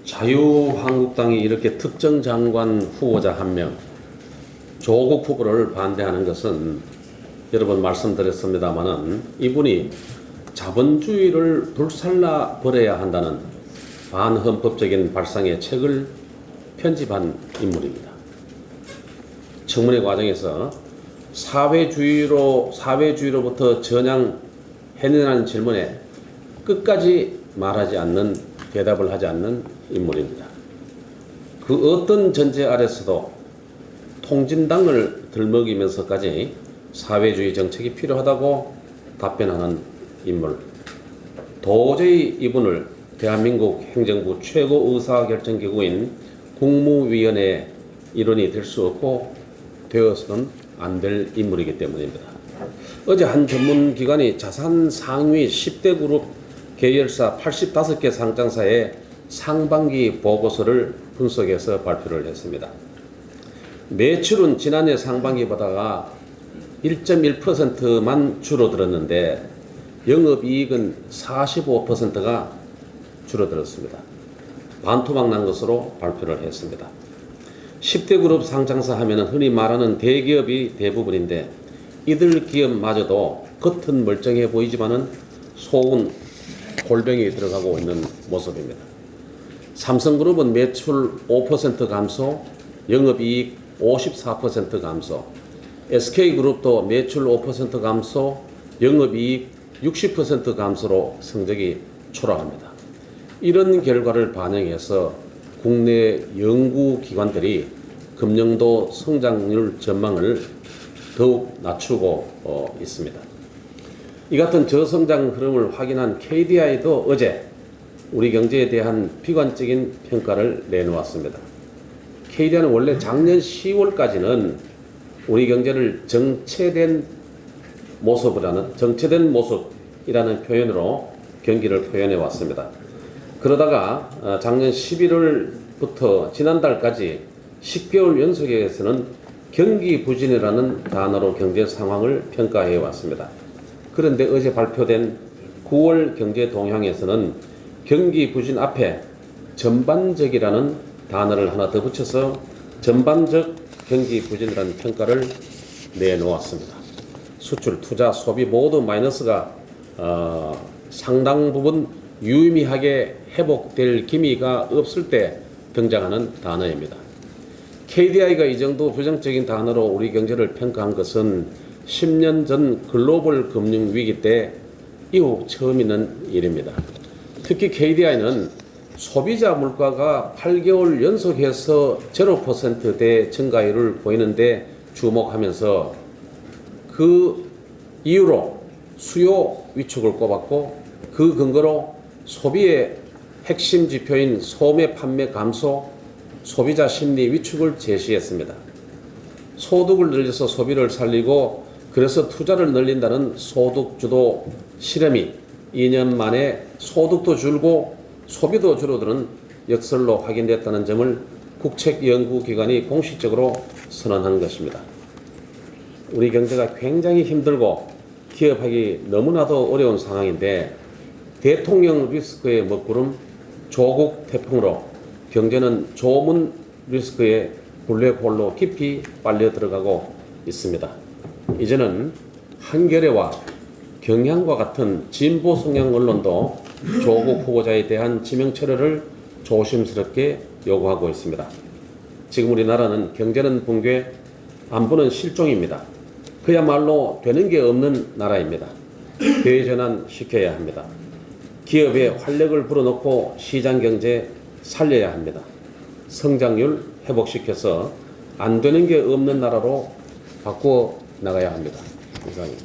자유한국당이 이렇게 특정 장관 후보자 한 명, 조국 후보를 반대하는 것은 여러 번 말씀드렸습니다마는 이분이 자본주의를 불살라 버려야 한다는 반헌법적인 발상의 책을 편집한 인물입니다. 청문회 과정에서 사회주의로부터 전향해내라는 질문에 끝까지 말하지 않는, 대답을 하지 않는 인물입니다. 그 어떤 전제 아래서도 통진당을 들먹이면서까지 사회주의 정책이 필요하다고 답변하는 인물. 도저히 이분을 대한민국 행정부 최고 의사결정기구인 국무위원회 일원이 될 수 없고 되어서는 안 될 인물이기 때문입니다. 어제 한 전문기관이 자산 상위 10대 그룹 계열사 85개 상장사의 상반기 보고서를 분석해서 발표를 했습니다. 매출은 지난해 상반기보다가 1.1%만 줄어들었는데 영업이익은 45%가 줄어들었습니다. 반토막 난 것으로 발표를 했습니다. 10대 그룹 상장사 하면 흔히 말하는 대기업이 대부분인데 이들 기업마저도 겉은 멀쩡해 보이지만은 속은 골병이 들어가고 있는 모습입니다. 삼성그룹은 매출 5% 감소, 영업이익 54% 감소, SK그룹도 매출 5% 감소, 영업이익 60% 감소로 성적이 초라합니다. 이런 결과를 반영해서 국내 연구기관들이 금년도 성장률 전망을 더욱 낮추고 있습니다. 이 같은 저성장 흐름을 확인한 KDI도 어제 우리 경제에 대한 비관적인 평가를 내놓았습니다. KDI는 원래 작년 10월까지는 우리 경제를 정체된 모습이라는 표현으로 경기를 표현해 왔습니다. 그러다가 작년 11월부터 지난달까지 10개월 연속에서는 경기 부진이라는 단어로 경제 상황을 평가해 왔습니다. 그런데 어제 발표된 9월 경제 동향에서는 경기 부진 앞에 전반적이라는 단어를 하나 더 붙여서 전반적 경기 부진이라는 평가를 내놓았습니다. 수출, 투자, 소비 모두 마이너스가 상당 부분 유의미하게 회복될 기미가 없을 때 등장하는 단어입니다. KDI가 이 정도 부정적인 단어로 우리 경제를 평가한 것은 10년 전 글로벌 금융 위기 때 이후 처음 있는 일입니다. 특히 KDI는 소비자 물가가 8개월 연속해서 0%대 증가율을 보이는데 주목하면서 그 이유로 수요 위축을 꼽았고 그 근거로 소비의 핵심 지표인 소매 판매 감소, 소비자 심리 위축을 제시했습니다. 소득을 늘려서 소비를 살리고 그래서 투자를 늘린다는 소득주도 실험이 2년 만에 소득도 줄고 소비도 줄어드는 역설로 확인됐다는 점을 국책연구기관이 공식적으로 선언한 것입니다. 우리 경제가 굉장히 힘들고 기업하기 너무나도 어려운 상황인데 대통령 리스크의 먹구름 조국 태풍으로 경제는 조문 리스크의 블랙홀로 깊이 빨려 들어가고 있습니다. 이제는 한겨레와 경향과 같은 진보 성향 언론도 조국 후보자에 대한 지명 철회를 조심스럽게 요구하고 있습니다. 지금 우리나라는 경제는 붕괴, 안보는 실종입니다. 그야말로 되는 게 없는 나라입니다. 대전환 시켜야 합니다. 기업에 활력을 불어넣고 시장 경제 살려야 합니다. 성장률 회복시켜서 안 되는 게 없는 나라로 바꾸어 나가야 합니다. 이상입니다.